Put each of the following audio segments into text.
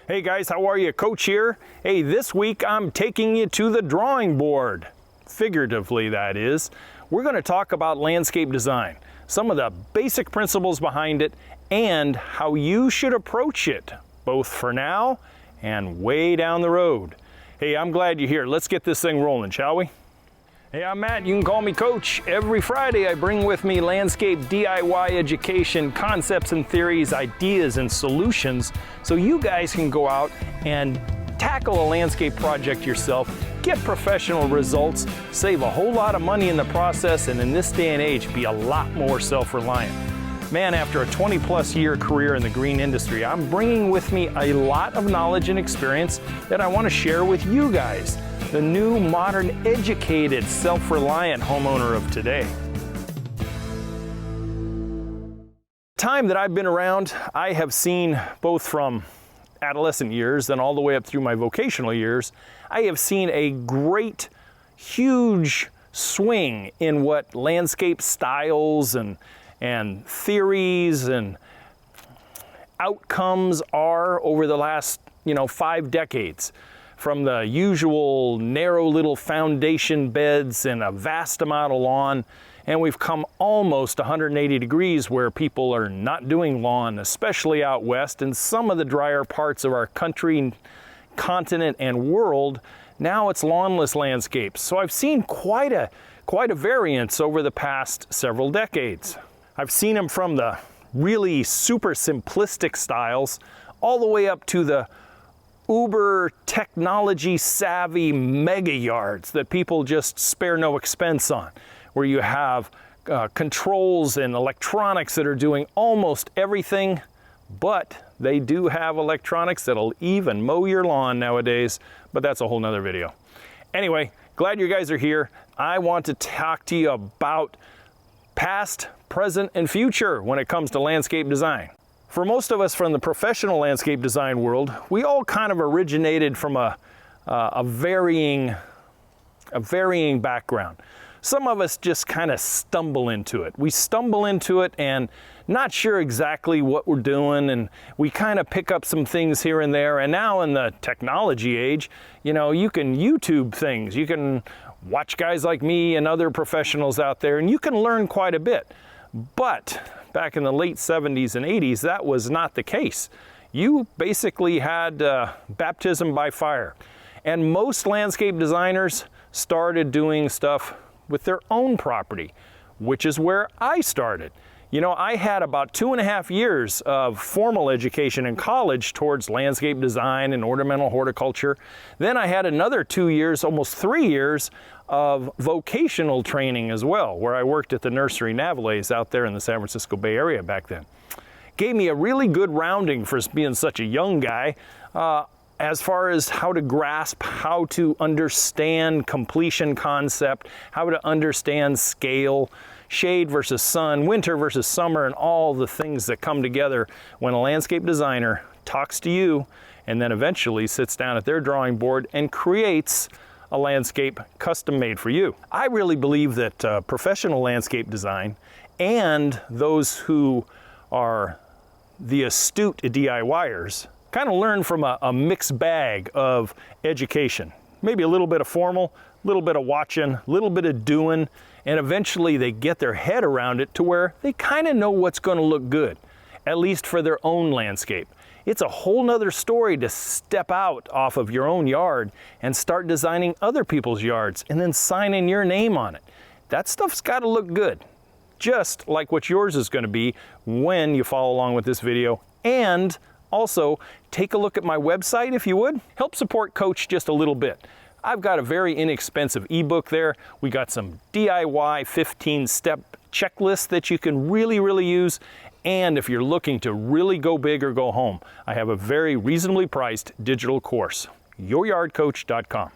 Hey guys, how are you? Coach here. Hey, this week I'm taking you to the drawing board. Figuratively, that is. We're going to talk about landscape design, some of the basic principles behind it, and how you should approach it, both for now and way down the road. Hey, I'm glad you're here. Let's get this thing rolling, shall we? Hey, I'm Matt. You can call me Coach. Every Friday I bring with me landscape DIY education, concepts and theories, ideas and solutions, so you guys can go out and tackle a landscape project yourself, get professional results, save a whole lot of money in the process, and in this day and age, be a lot more self-reliant. Man, after a 20-plus year career in the green industry, I'm bringing with me a lot of knowledge and experience that I want to share with you guys, the new, modern, educated, self-reliant homeowner of today. Time that I've been around, I have seen both from adolescent years and all the way up through my vocational years, I have seen a great, huge swing in what landscape styles and theories and outcomes are over the last, 5 decades. From the usual narrow little foundation beds and a vast amount of lawn, and we've come almost 180 degrees where people are not doing lawn, especially out west, and some of the drier parts of our country, continent, and world. Now it's lawnless landscapes. So I've seen quite a variance over the past several decades. I've seen them from the really super simplistic styles all the way up to the uber technology savvy mega yards that people just spare no expense on, where you have controls and electronics that are doing almost everything, but they do have electronics that'll even mow your lawn nowadays, but that's a whole nother video. Anyway, glad you guys are here. I want to talk to you about past, present, and future when it comes to landscape design. For most of us from the professional landscape design world, we all kind of originated from a varying background. Some of us just kind of stumble into it. We stumble into it and not sure exactly what we're doing, and we kind of pick up some things here and there. And now in the technology age, you can YouTube things. You can watch guys like me and other professionals out there, and you can learn quite a bit. But back in the late 70s and 80s, that was not the case. You basically had baptism by fire. And most landscape designers started doing stuff with their own property, which is where I started. I had about 2.5 years of formal education in college towards landscape design and ornamental horticulture. Then I had another 2 years, almost 3 years, of vocational training as well, where I worked at the nursery Navalays out there in the San Francisco Bay Area back then. Gave me a really good rounding for being such a young guy, as far as how to grasp, how to understand completion concept, how to understand scale, shade versus sun, winter versus summer, and all the things that come together when a landscape designer talks to you and then eventually sits down at their drawing board and creates a landscape custom made for you. I really believe that professional landscape design and those who are the astute DIYers kind of learn from a mixed bag of education. Maybe a little bit of formal, a little bit of watching, a little bit of doing, and eventually they get their head around it to where they kind of know what's going to look good, at least for their own landscape. It's a whole nother story to step out off of your own yard and start designing other people's yards and then signing your name on it. That stuff's got to look good, just like what yours is going to be when you follow along with this video. And also, take a look at my website if you would. Help support Coach just a little bit. I've got a very inexpensive ebook there. We got some DIY 15-step checklists that you can really use. And if you're looking to really go big or go home, I have a very reasonably priced digital course, youryardcoach.com.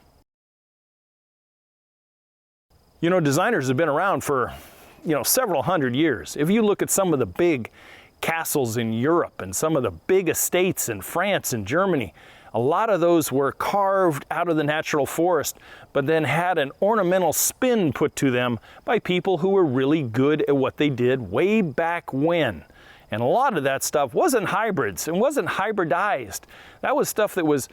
Designers have been around for, several hundred years. If you look at some of the big castles in Europe and some of the big estates in France and Germany, a lot of those were carved out of the natural forest, but then had an ornamental spin put to them by people who were really good at what they did way back when. And a lot of that stuff wasn't hybrids and wasn't hybridized. That was stuff that was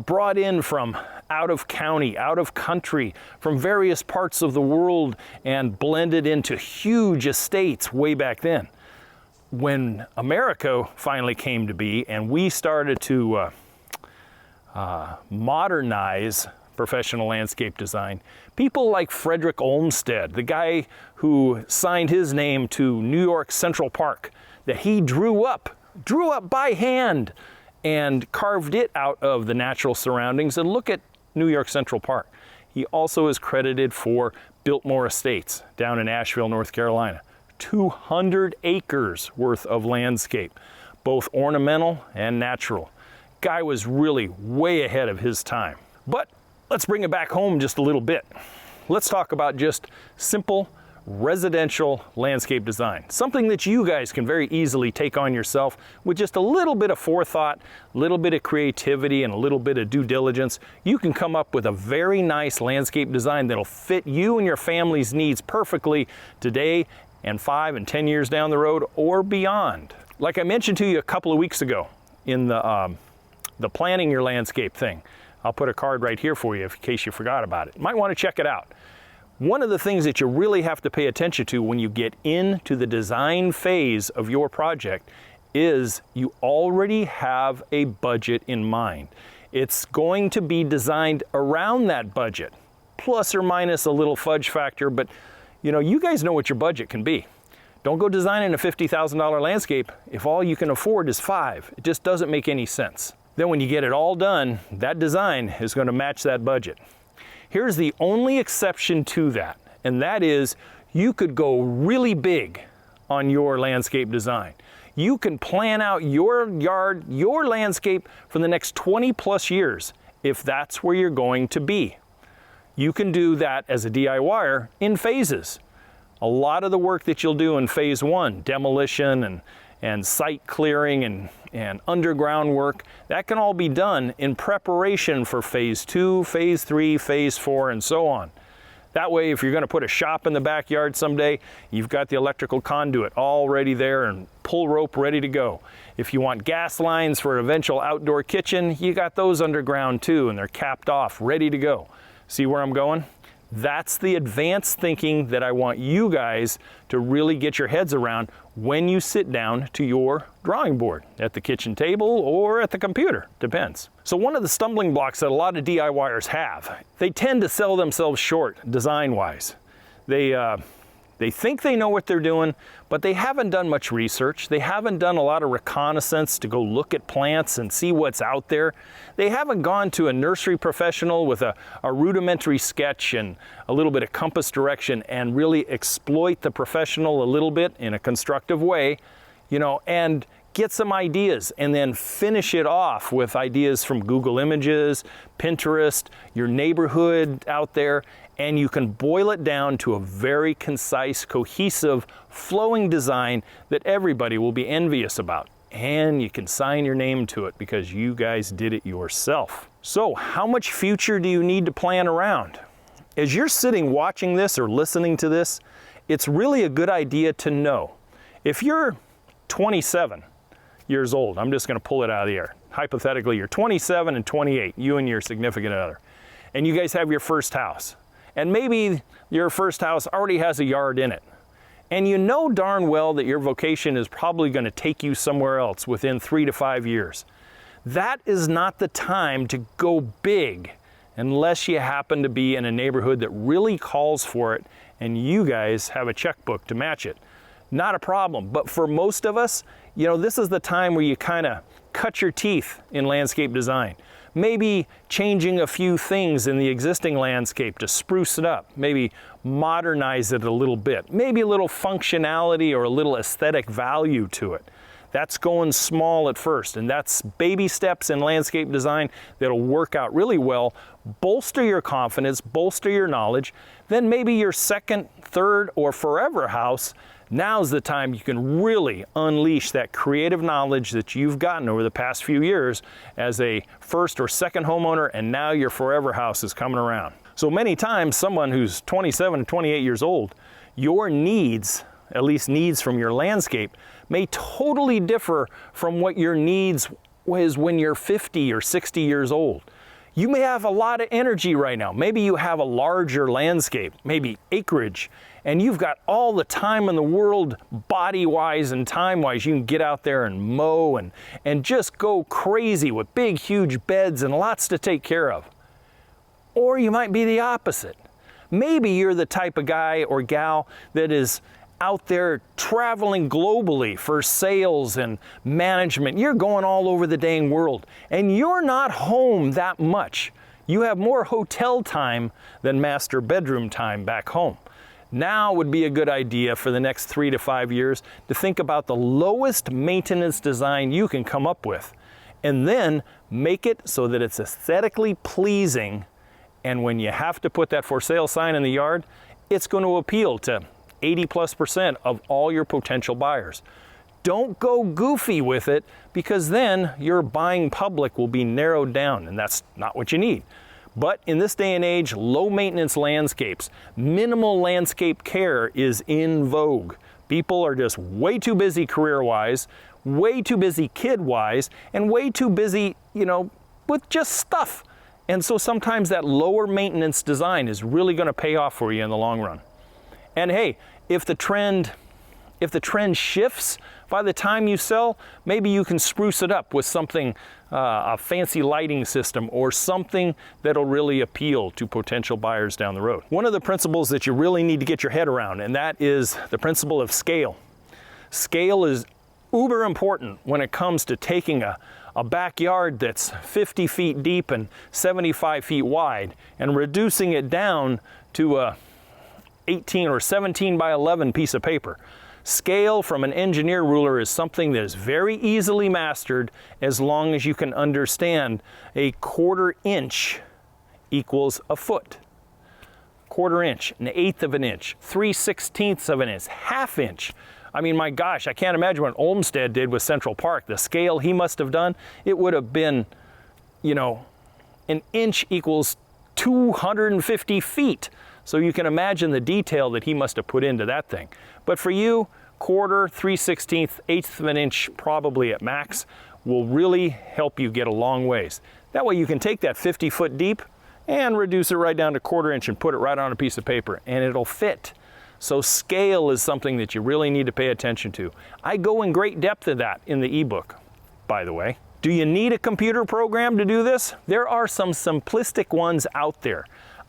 brought in from out of county, out of country, from various parts of the world and blended into huge estates way back then. When America finally came to be and we started to modernize professional landscape design, people like Frederick Olmsted, the guy who signed his name to New York Central Park, that he drew up by hand and carved it out of the natural surroundings. And look at New York Central Park. He also is credited for Biltmore Estates down in Asheville, North Carolina. 200 acres worth of landscape, both ornamental and natural. Guy was really way ahead of his time. But let's bring it back home just a little bit. Let's talk about just simple residential landscape design. Something that you guys can very easily take on yourself with just a little bit of forethought, a little bit of creativity, and a little bit of due diligence. You can come up with a very nice landscape design that'll fit you and your family's needs perfectly today and 5 and 10 years down the road or beyond. Like I mentioned to you a couple of weeks ago in the planning your landscape thing. I'll put a card right here for you in case you forgot about it. You might want to check it out. One of the things that you really have to pay attention to when you get into the design phase of your project is you already have a budget in mind. It's going to be designed around that budget, plus or minus a little fudge factor, but you guys know what your budget can be. Don't go designing a $50,000 landscape if all you can afford is $5,000. It just doesn't make any sense. Then when you get it all done, that design is going to match that budget. Here's the only exception to that, and that is you could go really big on your landscape design. You can plan out your yard, your landscape for the next 20 plus years if that's where you're going to be. You can do that as a DIYer in phases. A lot of the work that you'll do in phase 1, demolition and site clearing and underground work, that can all be done in preparation for phase 2, phase 3, phase 4, and so on. That way, if you're going to put a shop in the backyard someday, you've got the electrical conduit already there and pull rope ready to go. If you want gas lines for an eventual outdoor kitchen, you got those underground too, and they're capped off, ready to go. See where I'm going? That's the advanced thinking that I want you guys to really get your heads around when you sit down to your drawing board, at the kitchen table or at the computer, depends. So one of the stumbling blocks that a lot of DIYers have, they tend to sell themselves short design-wise. They think they know what they're doing, but they haven't done much research. They haven't done a lot of reconnaissance to go look at plants and see what's out there. They haven't gone to a nursery professional with a rudimentary sketch and a little bit of compass direction and really exploit the professional a little bit in a constructive way, and get some ideas and then finish it off with ideas from Google Images, Pinterest, your neighborhood out there, and you can boil it down to a very concise, cohesive, flowing design that everybody will be envious about. And you can sign your name to it because you guys did it yourself. So how much future do you need to plan around? As you're sitting watching this or listening to this, it's really a good idea to know. If you're 27 years old, I'm just going to pull it out of the air. Hypothetically, you're 27 and 28, you and your significant other, and you guys have your first house. And maybe your first house already has a yard in it. And you know darn well that your vocation is probably going to take you somewhere else within 3 to 5 years. That is not the time to go big unless you happen to be in a neighborhood that really calls for it and you guys have a checkbook to match it. Not a problem. But for most of us, this is the time where you kind of cut your teeth in landscape design. Maybe changing a few things in the existing landscape to spruce it up, maybe modernize it a little bit, maybe a little functionality or a little aesthetic value to it. That's going small at first, and that's baby steps in landscape design that'll work out really well, bolster your confidence, bolster your knowledge. Then maybe your second, third, or forever house, now's the time you can really unleash that creative knowledge that you've gotten over the past few years as a first or second homeowner, and now your forever house is coming around. So many times, someone who's 27 and 28 years old, your needs at least needs from your landscape, may totally differ from what your needs is when you're 50 or 60 years old. You may have a lot of energy right now. Maybe you have a larger landscape, maybe acreage, and you've got all the time in the world, body-wise and time-wise. You can get out there and mow and just go crazy with big, huge beds and lots to take care of. Or you might be the opposite. Maybe you're the type of guy or gal that is out there traveling globally for sales and management. You're going all over the dang world, and you're not home that much. You have more hotel time than master bedroom time back home. Now would be a good idea for the next 3 to 5 years to think about the lowest maintenance design you can come up with, and then make it so that it's aesthetically pleasing. And when you have to put that for sale sign in the yard, it's going to appeal to 80+% of all your potential buyers. Don't go goofy with it, because then your buying public will be narrowed down, and that's not what you need. But in this day and age, low maintenance landscapes, minimal landscape care is in vogue. People are just way too busy career-wise, way too busy kid-wise, and way too busy, with just stuff. And so sometimes that lower maintenance design is really going to pay off for you in the long run. And hey, if the trend shifts by the time you sell, maybe you can spruce it up with something, a fancy lighting system or something that'll really appeal to potential buyers down the road. One of the principles that you really need to get your head around, and that is the principle of scale. Scale is uber important when it comes to taking a backyard that's 50 feet deep and 75 feet wide and reducing it down to a 18 or 17 by 11 piece of paper. Scale from an engineer ruler is something that is very easily mastered as long as you can understand a 1/4 inch equals a foot. 1/4 inch, an 1/8 of an inch, 3/16 of an inch, 1/2 inch. I mean, my gosh, I can't imagine what Olmsted did with Central Park. The scale he must have done, it would have been, an inch equals 250 feet. So you can imagine the detail that he must have put into that thing. But for you, 1/4, 3/16, 1/8 of an inch, probably at max, will really help you get a long ways. That way you can take that 50 foot deep and reduce it right down to 1/4 inch and put it right on a piece of paper, and it'll fit. So scale is something that you really need to pay attention to. I go in great depth of that in the ebook, by the way. Do you need a computer program to do this? There are some simplistic ones out there.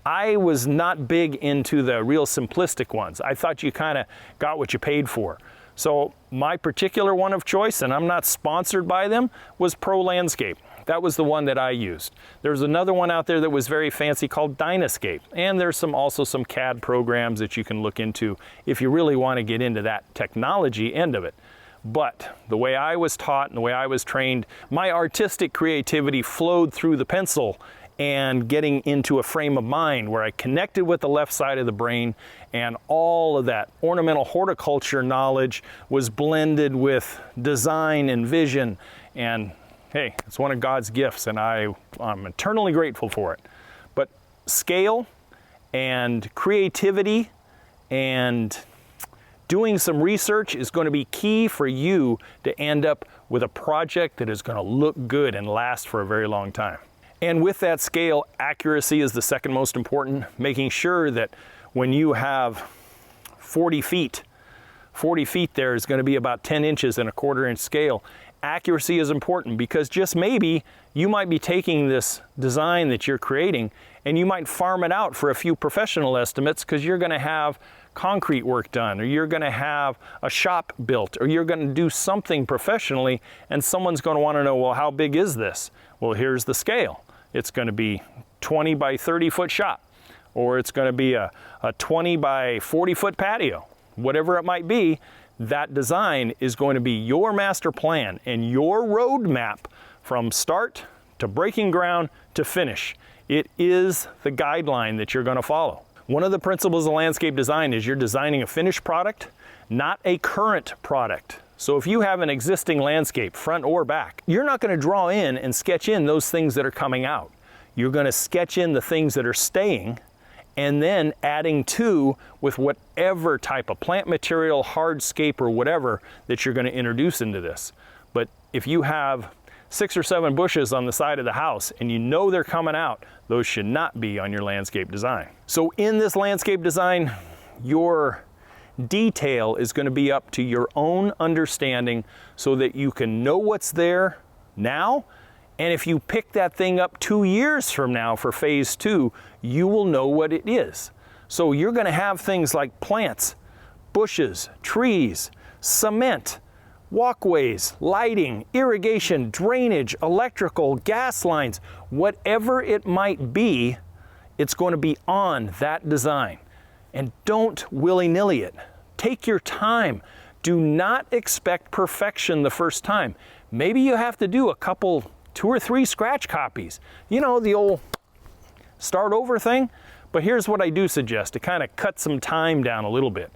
I was not big into the real simplistic ones. I thought you kind of got what you paid for. So my particular one of choice, and I'm not sponsored by them, was Pro Landscape. That was the one that I used. There's another one out there that was very fancy called Dynascape. And there's also some CAD programs that you can look into if you really want to get into that technology end of it. But the way I was taught and the way I was trained, my artistic creativity flowed through the pencil and getting into a frame of mind where I connected with the left side of the brain, and all of that ornamental horticulture knowledge was blended with design and vision. And hey, it's one of God's gifts, and I'm eternally grateful for it. But scale and creativity and doing some research is going to be key for you to end up with a project that is going to look good and last for a very long time. And with that scale, accuracy is the second most important, making sure that when you have 40 feet there is going to be about 10 inches in a 1/4 inch scale. Accuracy is important, because just maybe you might be taking this design that you're creating and you might farm it out for a few professional estimates, because you're going to have concrete work done, or you're going to have a shop built, or you're going to do something professionally, and someone's going to want to know, well, how big is this? Well, here's the scale. It's going to be 20 by 30 foot shop, or it's going to be a 20 by 40 foot patio. Whatever it might be, that design is going to be your master plan and your roadmap from start to breaking ground to finish. It is the guideline that you're going to follow. One of the principles of landscape design is you're designing a finished product, not a current product. So if you have an existing landscape, front or back, you're not going to draw in and sketch in those things that are coming out. You're going to sketch in the things that are staying and then adding to with whatever type of plant material, hardscape, or whatever that you're going to introduce into this. But if you have 6 or 7 bushes on the side of the house and you know they're coming out, those should not be on your landscape design. So in this landscape design, your detail is going to be up to your own understanding so that you can know what's there now. And if you pick that thing up 2 years from now for phase 2, you will know what it is. So you're going to have things like plants, bushes, trees, cement, walkways, lighting, irrigation, drainage, electrical, gas lines, whatever it might be, it's going to be on that design. And don't willy-nilly it. Take your time. Do not expect perfection the first time. Maybe you have to do 2 or 3 scratch copies. You know, the old start over thing. But here's what I do suggest to kind of cut some time down a little bit,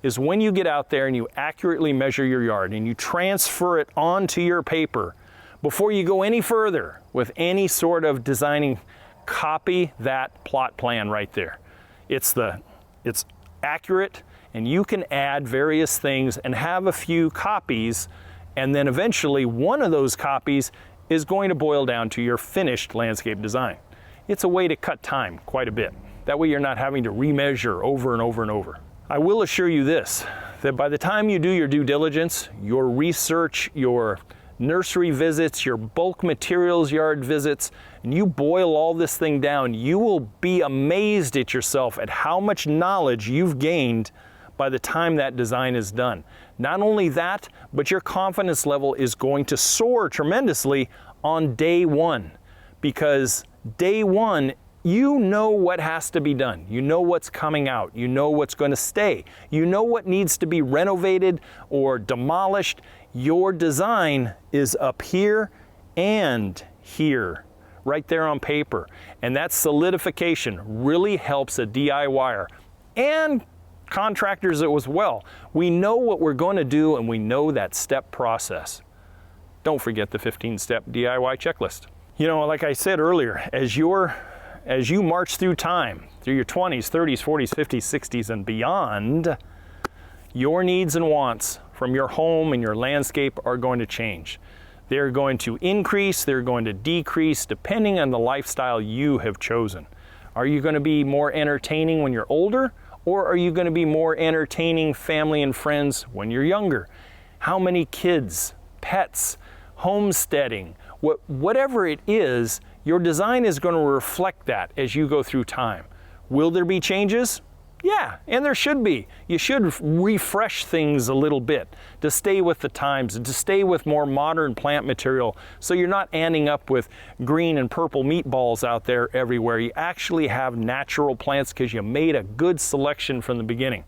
is when you get out there and you accurately measure your yard and you transfer it onto your paper, before you go any further with any sort of designing, copy that plot plan right there. It's accurate, and you can add various things and have a few copies, and then eventually one of those copies is going to boil down to your finished landscape design. It's a way to cut time quite a bit. That way you're not having to remeasure over and over and over. I will assure you this, that by the time you do your due diligence, your research, your nursery visits, your bulk materials yard visits, and you boil all this thing down, you will be amazed at yourself at how much knowledge you've gained by the time that design is done. Not only that, but your confidence level is going to soar tremendously on day one, because day one, you know what has to be done. You know what's coming out. You know what's going to stay. You know what needs to be renovated or demolished. Your design is up here and here, right there on paper. And that solidification really helps a DIYer and contractors as well. We know what we're going to do, and we know that step process. Don't forget the 15-step DIY checklist. You know, like I said earlier, as you march through time, through your 20s, 30s, 40s, 50s, 60s, and beyond, your needs and wants from your home and your landscape are going to change. They're going to increase, they're going to decrease, depending on the lifestyle you have chosen. Are you going to be more entertaining when you're older, or are you going to be more entertaining family and friends when you're younger? How many kids, pets, homesteading, whatever it is, your design is going to reflect that as you go through time. Will there be changes? Yeah, and there should be. You should refresh things a little bit to stay with the times and to stay with more modern plant material, so you're not ending up with green and purple meatballs out there everywhere. You actually have natural plants because you made a good selection from the beginning.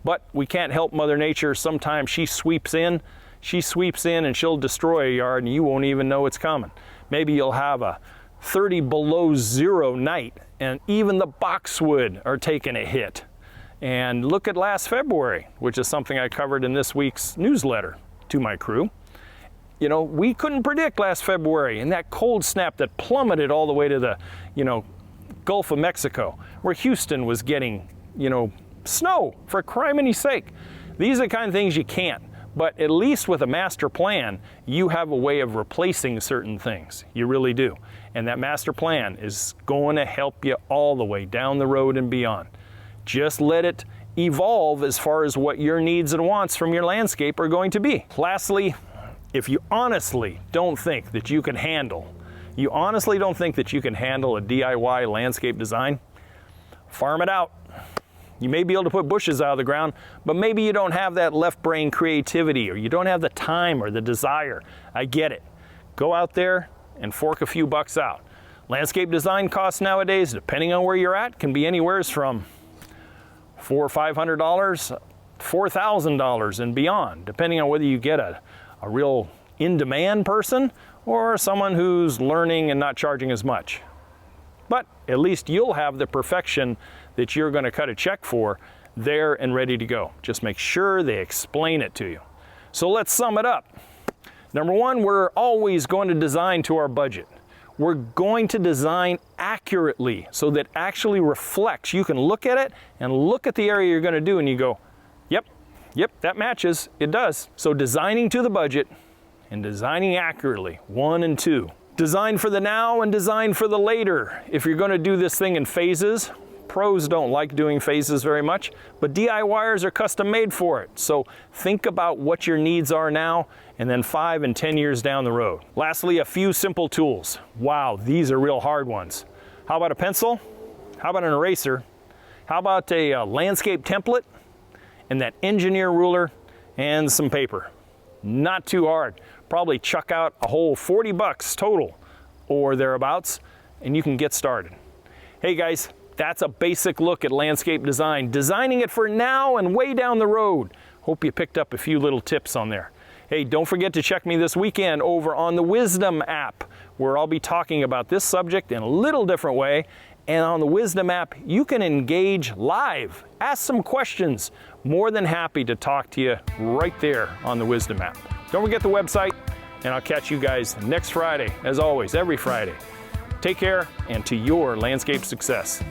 But we can't help Mother Nature. Sometimes she sweeps in and she'll destroy a yard and you won't even know it's coming. Maybe you'll have a 30 below zero night and even the boxwood are taking a hit. And look at last February, which is something I covered in this week's newsletter to my crew. You know, we couldn't predict last February and that cold snap that plummeted all the way to the, Gulf of Mexico, where Houston was getting, snow, for criminy sake. These are the kind of things you can't. But at least with a master plan, you have a way of replacing certain things. You really do. And that master plan is going to help you all the way down the road and beyond. Just let it evolve as far as what your needs and wants from your landscape are going to be. Lastly, if you honestly don't think that you can handle a DIY landscape design, farm it out. You may be able to put bushes out of the ground, but maybe you don't have that left brain creativity, or you don't have the time or the desire. I get it. Go out there and fork a few bucks out. Landscape design costs nowadays, depending on where you're at, can be anywhere from $400 or $500, $4,000 and beyond, depending on whether you get a real in-demand person or someone who's learning and not charging as much. But at least you'll have the perfection that you're going to cut a check for there and ready to go. Just make sure they explain it to you. So let's sum it up. Number one, we're always going to design to our budget. We're going to design accurately so that actually reflects. You can look at it and look at the area you're going to do and you go, yep, that matches. It does. So designing to the budget and designing accurately, 1 and 2. Design for the now and design for the later. If you're going to do this thing in phases, pros don't like doing phases very much, but DIYers are custom made for it. So think about what your needs are now and then 5 and 10 years down the road. Lastly, a few simple tools. Wow, these are real hard ones. How about a pencil? How about an eraser? How about a landscape template and that engineer ruler and some paper? Not too hard. Probably chuck out a whole 40 bucks total or thereabouts and you can get started. Hey guys, that's a basic look at landscape design, designing it for now and way down the road. Hope you picked up a few little tips on there. Hey, don't forget to check me this weekend over on the Wisdom app, where I'll be talking about this subject in a little different way. And on the Wisdom app, you can engage live, ask some questions. More than happy to talk to you right there on the Wisdom app. Don't forget the website, and I'll catch you guys next Friday, as always, every Friday. Take care, and to your landscape success.